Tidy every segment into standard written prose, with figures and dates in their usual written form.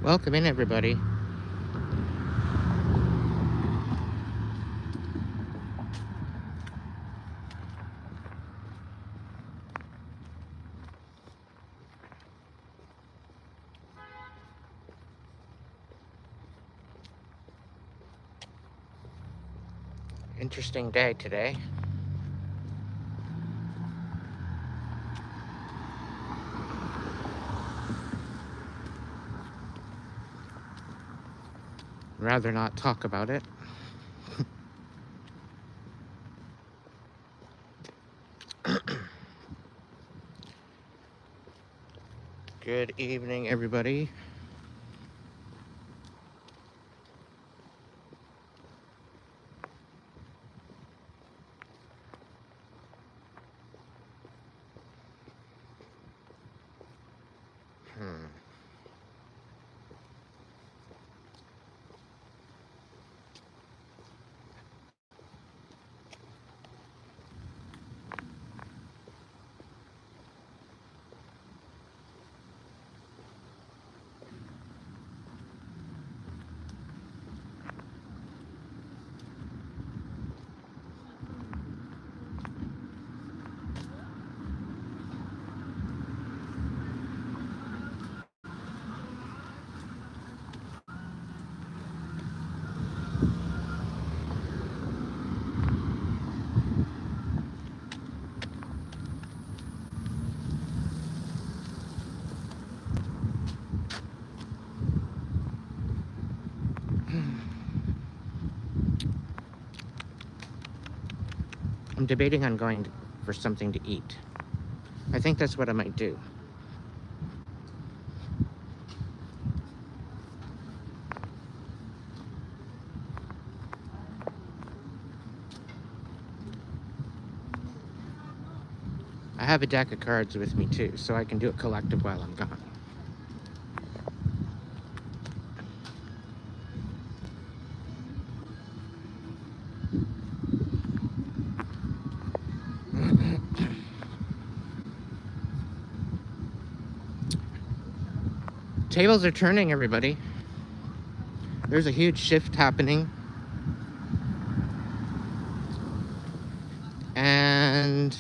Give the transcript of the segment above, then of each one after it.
Welcome in, everybody. Interesting day today. Rather not talk about it. Good evening, everybody. I'm debating on going for something to eat. I think that's what I might do. I have a deck of cards with me too, so I can do a collective while I'm gone. Tables are turning, everybody. There's a huge shift happening. And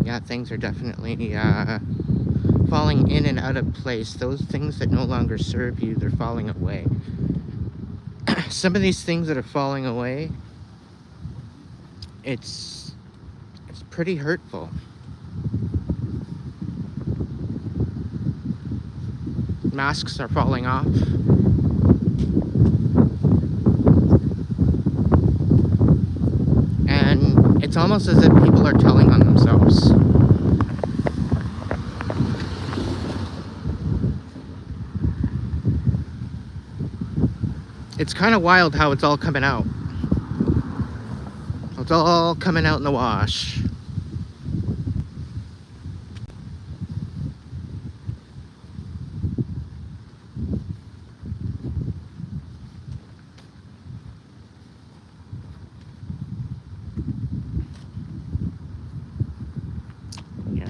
yeah, things are definitely falling in and out of place. Those things that no longer serve you, they're falling away. Some of these things that are falling away, it's pretty hurtful. Masks are falling off. And it's almost as if people are telling on themselves. It's kind of wild how it's all coming out. It's all coming out in the wash. Yeah.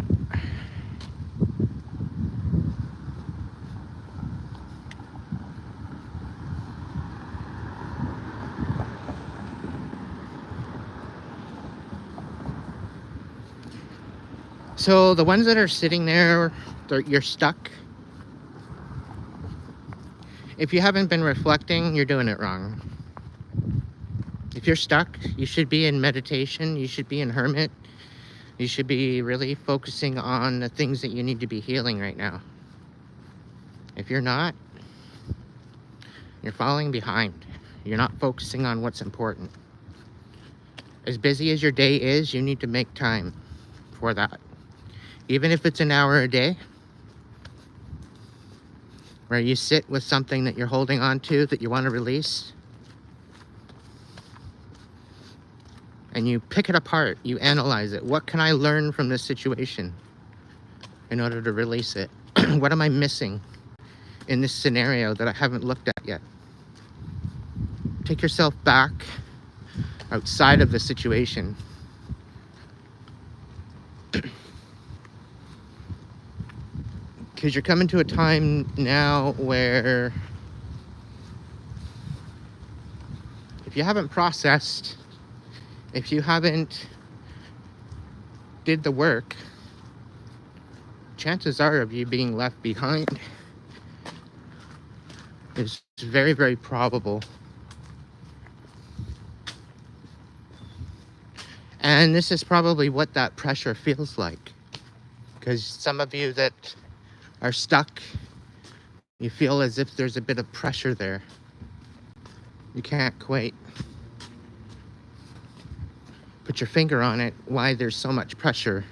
So the ones that are sitting there, you're stuck. If you haven't been reflecting, you're doing it wrong. If you're stuck, you should be in meditation, you should be in hermit, you should be really focusing on the things that you need to be healing right now. If you're not, you're falling behind. You're not focusing on what's important. As busy as your day is, you need to make time for that. Even if it's an hour a day, where you sit with something that you're holding on to that you want to release, and you pick it apart, you analyze it. What can I learn from this situation in order to release it? What am I missing in this scenario that I haven't looked at yet? Take yourself back outside of the situation. Because you're coming to a time now where if you haven't processed, if you haven't did the work, chances are of you being left behind is very, very probable. And this is probably what that pressure feels like. Because some of you that are stuck, you feel as if there's a bit of pressure there. You can't quite put your finger on it, why there's so much pressure.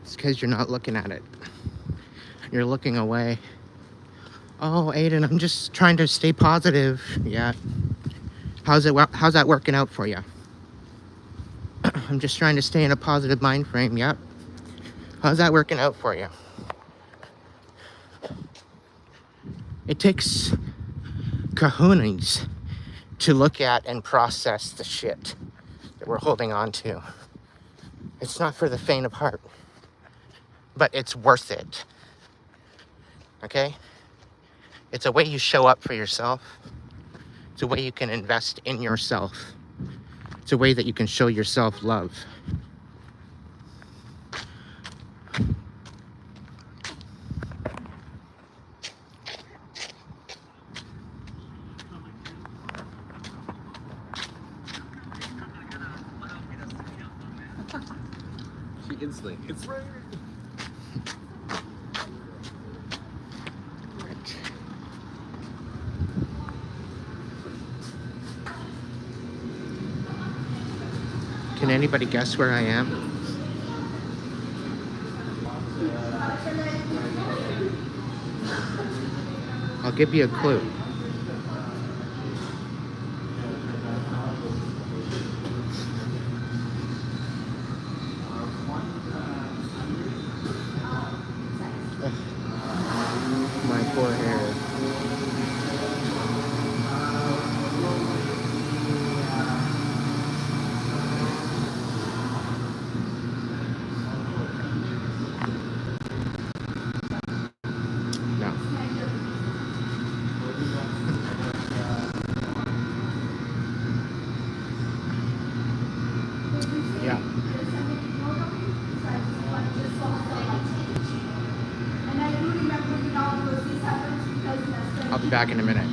It's because you're not looking at it. You're looking away. Oh, Aiden, I'm just trying to stay positive. Yeah. How's that working out for you? I'm just trying to stay in a positive mind frame. Yep. How's that working out for you? It takes kahunas to look at and process the shit that we're holding on to. It's not for the faint of heart, but it's worth it. Okay? It's a way you show up for yourself. It's a way you can invest in yourself. It's a way that you can show yourself love. She instantly hits right. Can anybody guess where I am? I'll give you a clue. Ugh, my poor hair. No. Yeah. I'll be back in a minute.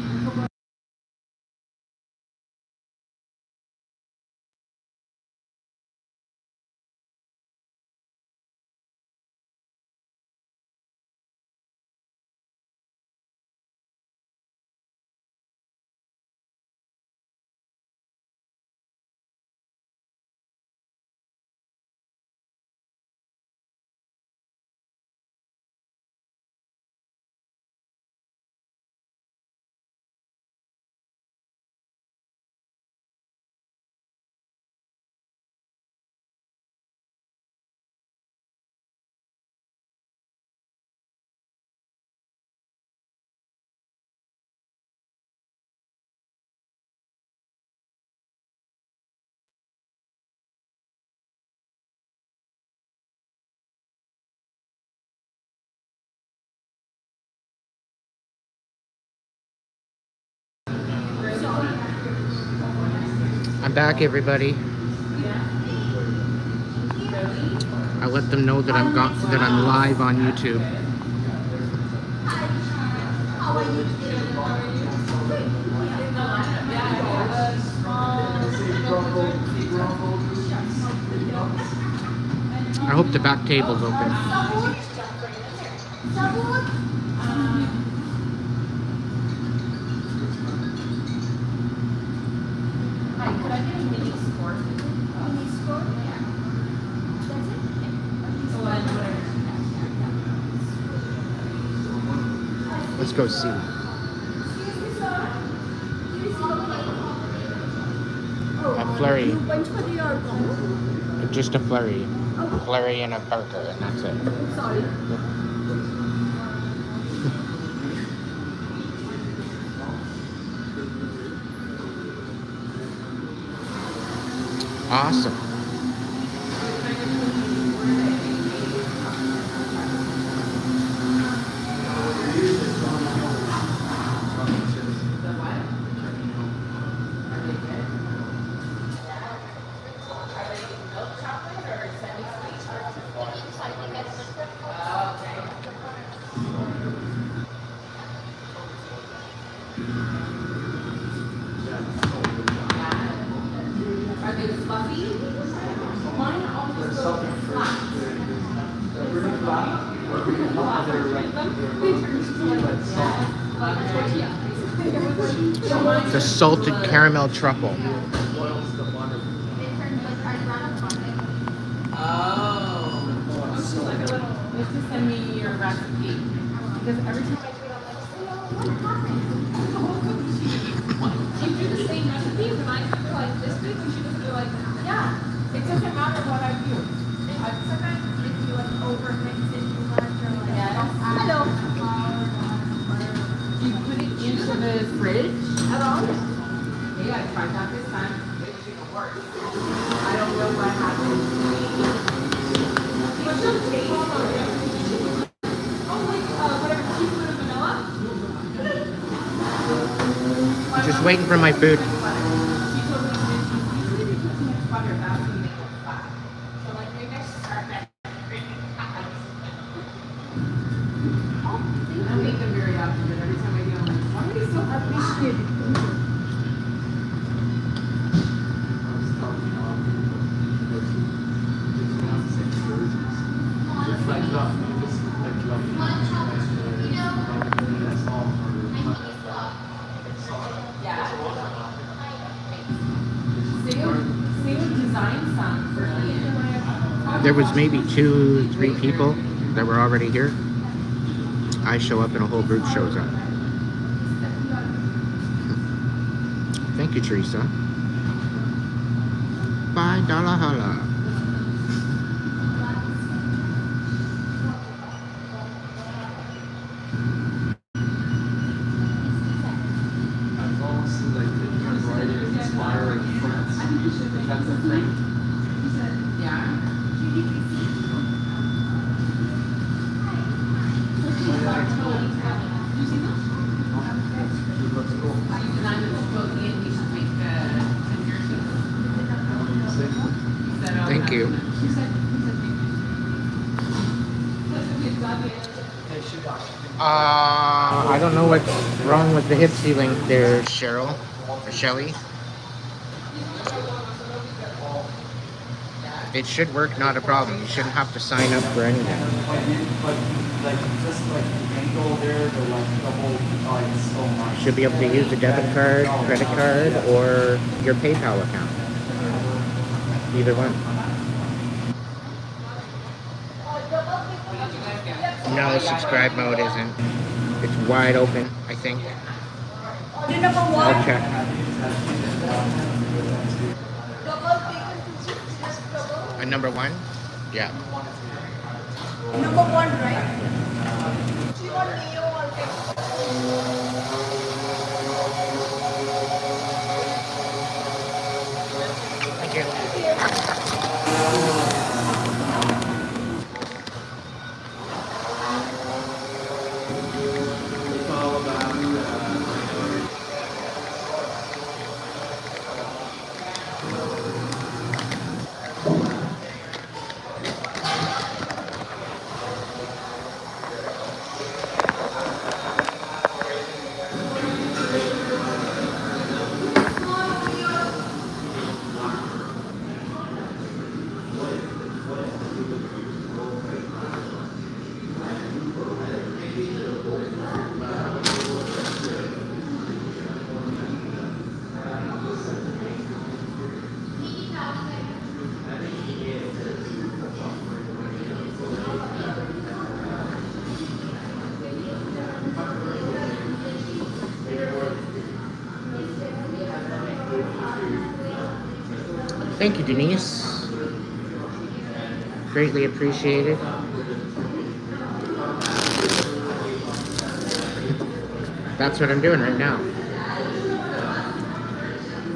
I'm back, everybody. I let them know that I'm live on YouTube. I hope the back table's open. Let's go see. A flurry. Just a flurry. Flurry and a burger, and that's it. Sorry. Awesome. Are they fluffy? Mine are almost so flat. They're pretty flat. The salted caramel truffle. Oh. Let's just send me your recipe. Because every time I do it, I'm like, she do the same recipes and I feel like this week and she just feel like, yeah, it doesn't matter what I do. Sometimes if you like overmix it too much or like, hello. Do you put it into the fridge at all? Yeah, I tried that this time. It didn't work. I don't know what happened. What's your take on it? Oh, like whatever cheese and vanilla? I'm just waiting for my food. I make them very often, but every time I do, I'm like, why are you so appreciative? There was maybe 2-3 people that were already here. I show up and a whole group shows up. Thank you, Teresa. $5 holla. It's almost like the writing is inspiring friends. That's the thing. Yeah. Thank you. I don't know what's wrong with the hip ceiling there, Cheryl or Shelly. It should work, not a problem. You shouldn't have to sign up for anything. But like just like the angle there, the like double, it's so much. You should be able to use a debit card, credit card, or your PayPal account. Either one. No, subscribe mode isn't. It's wide open, I think. I'll check. A number 1? Yeah. Number 1, right? Do you want mayo or ketchup? Thank you. It's all about Thank you, Denise. Greatly appreciated. That's what I'm doing right now.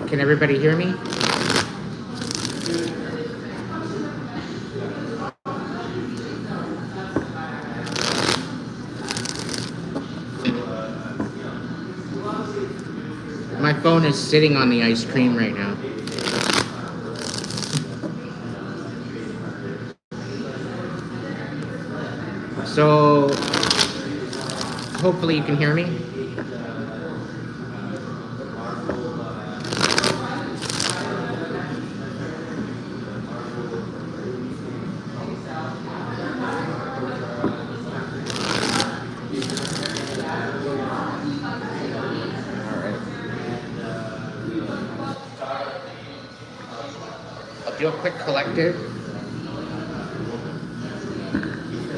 Can everybody hear me? My phone is sitting on the ice cream right now. So, hopefully you can hear me. I'll do a quick collective.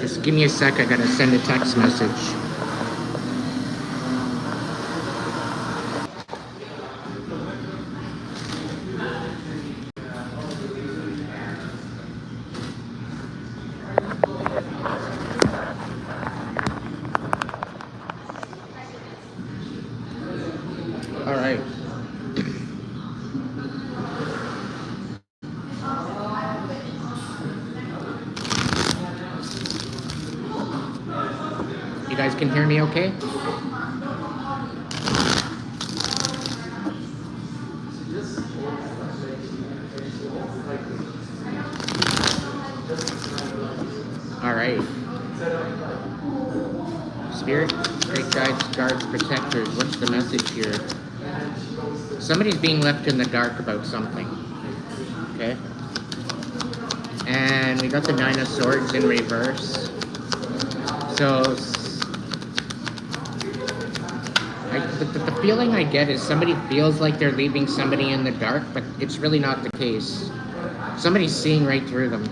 Just give me a sec, I gotta send a text message. All right. You guys can hear me okay? All right. Spirit, great guides, guards, protectors. What's the message here? Somebody's being left in the dark about something. Okay? And we got the Nine of Swords in reverse. So, the feeling I get is somebody feels like they're leaving somebody in the dark, but it's really not the case. Somebody's seeing right through them.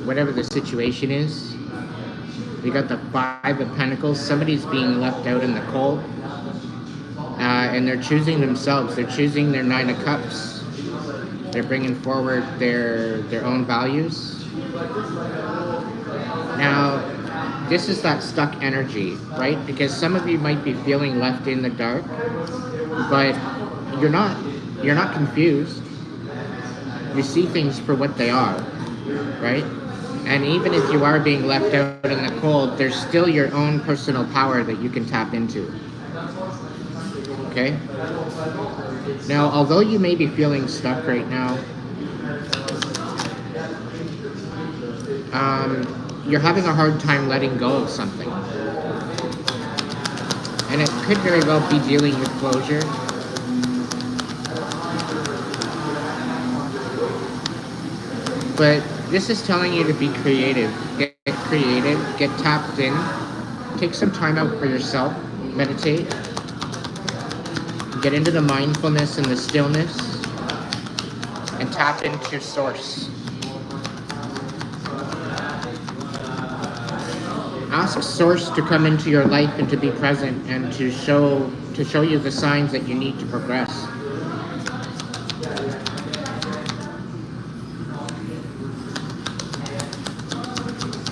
Whatever the situation is. We got the Five of Pentacles. Somebody's being left out in the cold. And they're choosing themselves. They're choosing their Nine of Cups. They're bringing forward their own values. Now, this is that stuck energy, right? Because some of you might be feeling left in the dark, but you're not confused. You see things for what they are, right? And even if you are being left out in the cold, there's still your own personal power that you can tap into. Okay? Now, although you may be feeling stuck right now, you're having a hard time letting go of something. And it could very well be dealing with closure. But this is telling you to be creative. Get creative, get tapped in, take some time out for yourself, meditate, get into the mindfulness and the stillness, and tap into your source. Ask Source to come into your life and to be present and to show you the signs that you need to progress.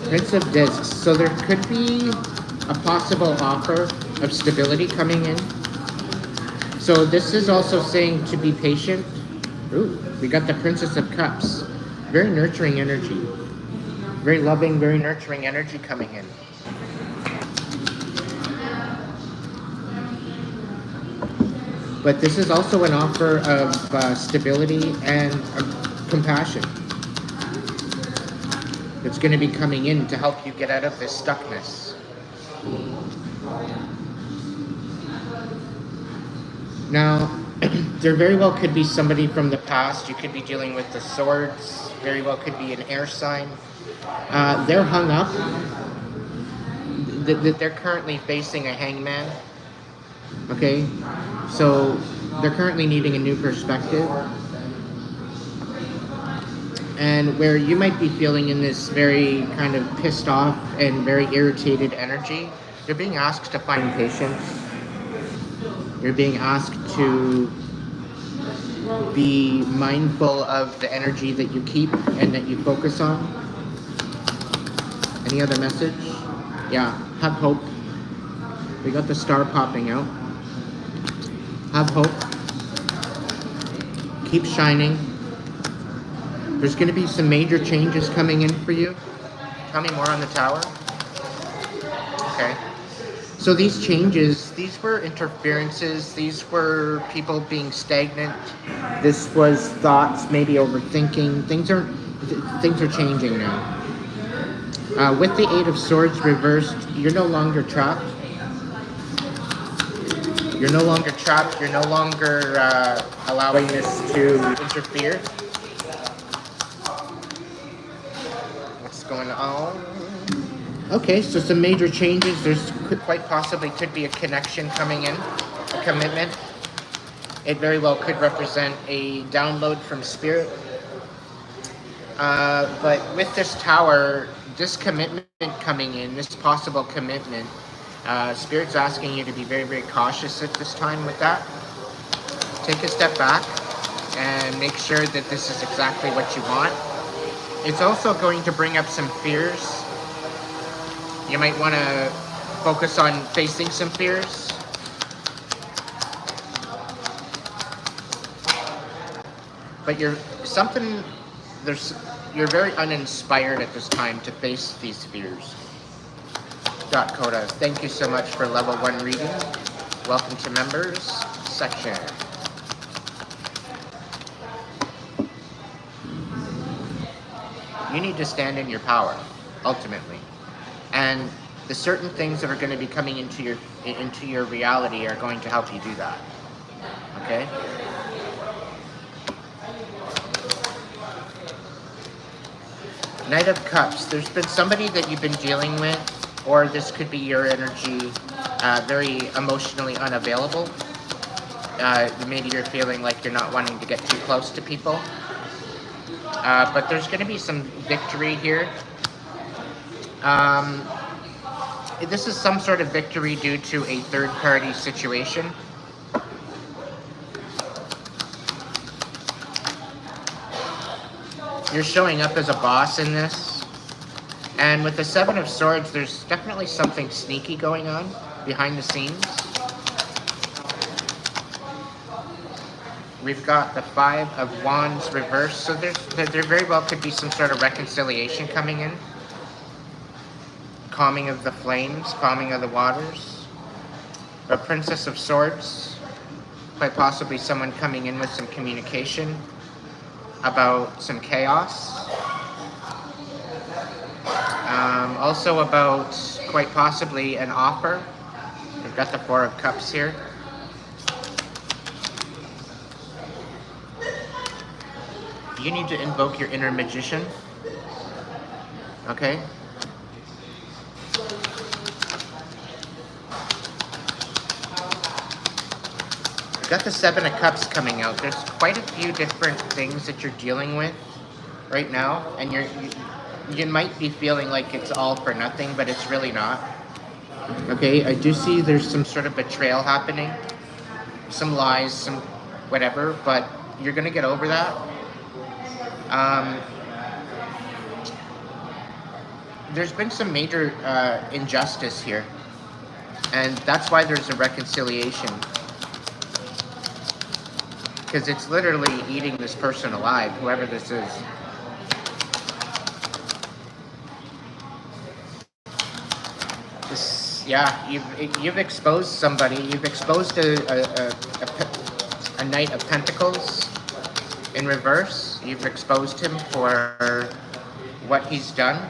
Prince of Discs. So there could be a possible offer of stability coming in. So this is also saying to be patient. Ooh, we got the Princess of Cups. Very nurturing energy. Very loving, very nurturing energy coming in. But this is also an offer of stability and compassion. It's going to be coming in to help you get out of this stuckness. Now, there very well could be somebody from the past. You could be dealing with the Swords. Very well could be an air sign. They're hung up. They're currently facing a hangman. Okay? So, they're currently needing a new perspective. And where you might be feeling in this very kind of pissed off and very irritated energy, you're being asked to find patience. You're being asked to be mindful of the energy that you keep and that you focus on. Any other message? Yeah, have hope. We got the star popping out. Have hope. Keep shining. There's going to be some major changes coming in for you. Tell me more on the tower. Okay. So these changes, these were interferences. These were people being stagnant. This was thoughts, maybe overthinking. Things are changing now. With the Eight of Swords reversed, you're no longer trapped. You're no longer trapped. You're no longer allowing this to interfere. What's going on? Okay, so some major changes. There's quite possibly could be a connection coming in, a commitment. It very well could represent a download from spirit. But with this tower, this commitment coming in, this possible commitment, Spirit's asking you to be very, very cautious at this time with that. Take a step back and make sure that this is exactly what you want. It's also going to bring up some fears. You might want to focus on facing some fears. But you're very uninspired at this time to face these fears. Coda, thank you so much for level 1 reading. Welcome to members section. You need to stand in your power, ultimately. And the certain things that are going to be coming into your reality are going to help you do that. Okay? Knight of Cups. There's been somebody that you've been dealing with, or this could be your energy, very emotionally unavailable. Maybe you're feeling like you're not wanting to get too close to people. But there's going to be some victory here. This is some sort of victory due to a third-party situation. You're showing up as a boss in this. And with the Seven of Swords, there's definitely something sneaky going on behind the scenes. We've got the Five of Wands reversed, so there very well could be some sort of reconciliation coming in. Calming of the flames, calming of the waters. A Princess of Swords, quite possibly someone coming in with some communication about some chaos. Also about quite possibly an offer. We've got the Four of Cups here. You need to invoke your inner magician. Okay? We've got the Seven of Cups coming out. There's quite a few different things that you're dealing with right now, and you might be feeling like it's all for nothing, but it's really not. Okay, I do see there's some sort of betrayal happening, some lies, some whatever, but you're gonna get over that. There's been some major injustice here, and that's why there's a reconciliation, because it's literally eating this person alive, whoever this is. Yeah, you've exposed somebody. You've exposed a Knight of Pentacles in reverse. You've exposed him for what he's done.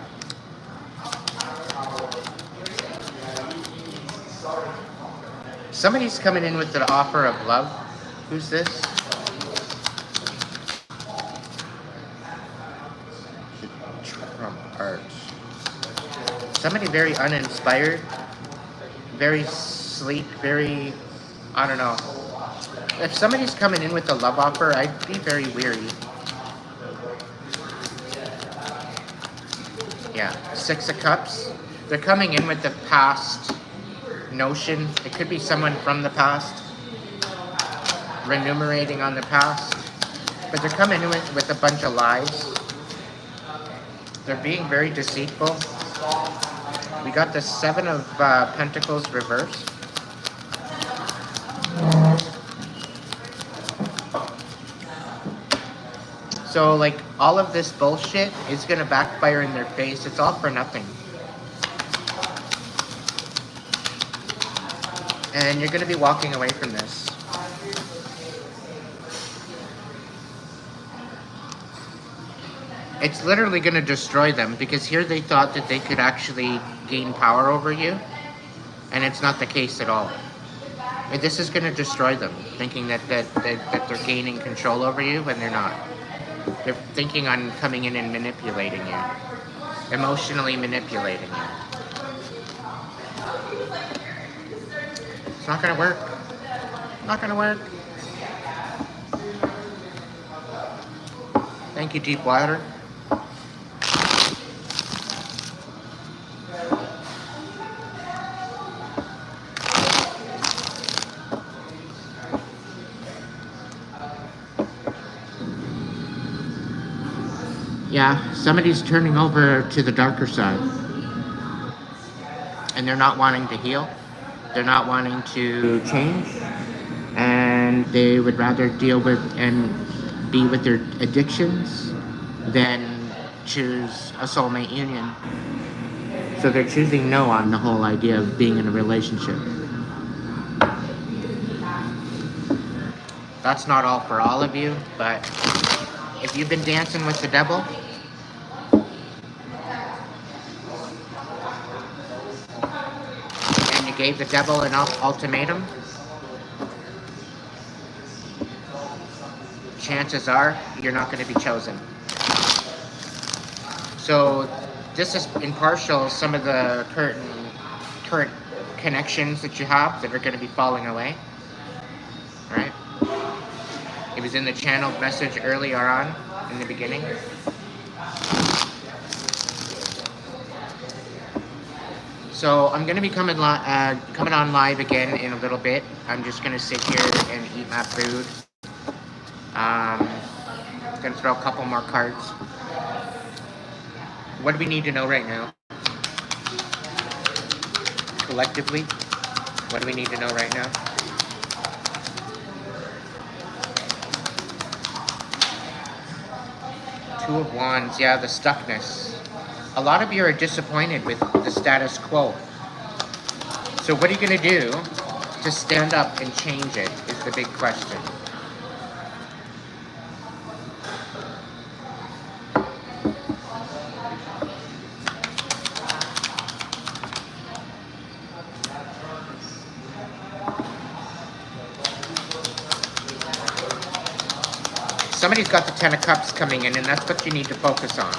Somebody's coming in with an offer of love. Who's this? The Trump art. Somebody very uninspired. Very sleek, very, I don't know. If somebody's coming in with a love offer, I'd be very weary. Yeah, Six of Cups. They're coming in with the past notion. It could be someone from the past. remunerating on the past, but they're coming in with a bunch of lies. They're being very deceitful. We got the 7 of Pentacles reversed. So, like, all of this bullshit is gonna backfire in their face. It's all for nothing. And you're gonna be walking away from this. It's literally gonna destroy them, because here they thought that they could actually gain power over you, and it's not the case at all. And this is gonna destroy them, thinking that they're gaining control over you when they're not. They're thinking on coming in and manipulating you. Emotionally manipulating you. It's not gonna work. Not gonna work. Thank you, Deep Water. Yeah, somebody's turning over to the darker side. And they're not wanting to heal. They're not wanting to change. And they would rather deal with and be with their addictions than choose a soulmate union. So they're choosing no on the whole idea of being in a relationship. That's not all for all of you, but if you've been dancing with the devil, and you gave the devil an ultimatum, chances are you're not going to be chosen. So this is impartial some of the current connections that you have that are going to be falling away, right? It was in the channeled message earlier on in the beginning. So I'm going to be coming on live again in a little bit. I'm just going to sit here and eat my food. Going to throw a couple more cards. What do we need to know right now? Collectively, what do we need to know right now? Two of Wands, yeah, the stuckness. A lot of you are disappointed with the status quo. So what are you going to do to stand up and change it is the big question. Somebody's got the 10 of Cups coming in, and that's what you need to focus on.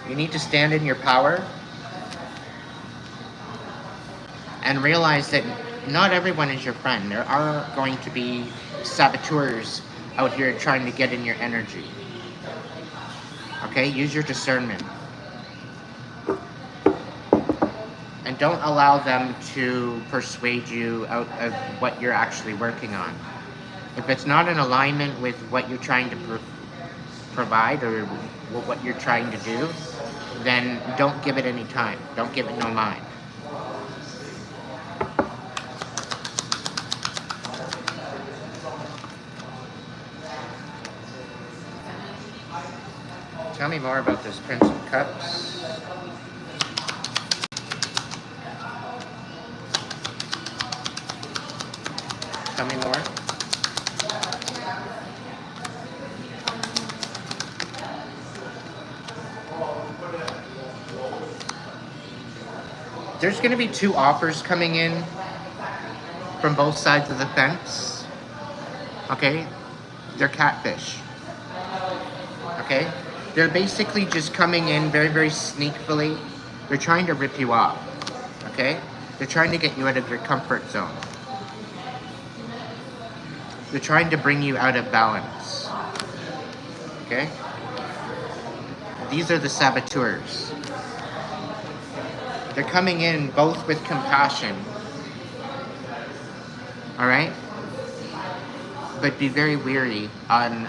You need to stand in your power and realize that not everyone is your friend. There are going to be saboteurs out here trying to get in your energy. Okay? Use your discernment. And don't allow them to persuade you out of what you're actually working on. If it's not in alignment with what you're trying to provide or what you're trying to do, then don't give it any time. Don't give it no mind. Tell me more about this Prince of Cups. Tell me more. There's going to be 2 offers coming in from both sides of the fence. Okay? They're catfish. Okay? They're basically just coming in very, very sneakily. They're trying to rip you off. Okay? They're trying to get you out of your comfort zone. They're trying to bring you out of balance. Okay? These are the saboteurs. They're coming in both with compassion. Alright? But be very weary on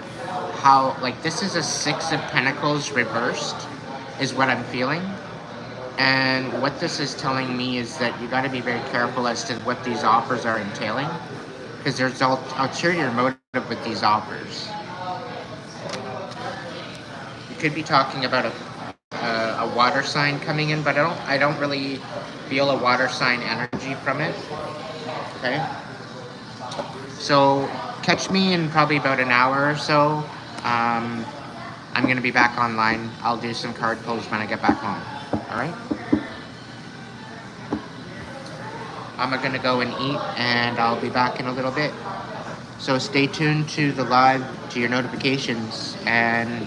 how, like, this is a 6 of Pentacles reversed, is what I'm feeling. And what this is telling me is that you got to be very careful as to what these offers are entailing. Because there's ulterior motive with these offers. You could be talking about a water sign coming in, but I don't really feel a water sign energy from it. Okay? So catch me in probably about an hour or so. I'm going to be back online. I'll do some card pulls when I get back home. Alright? I'm going to go and eat, and I'll be back in a little bit. So stay tuned to the live, to your notifications, and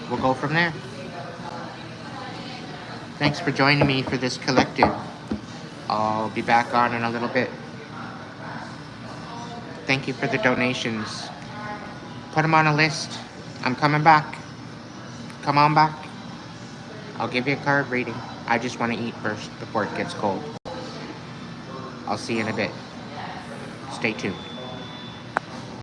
we'll go from there. Thanks for joining me for this collective. I'll be back on in a little bit. Thank you for the donations. Put them on a list. I'm coming back. Come on back. I'll give you a card reading. I just want to eat first before it gets cold. I'll see you in a bit. Stay tuned.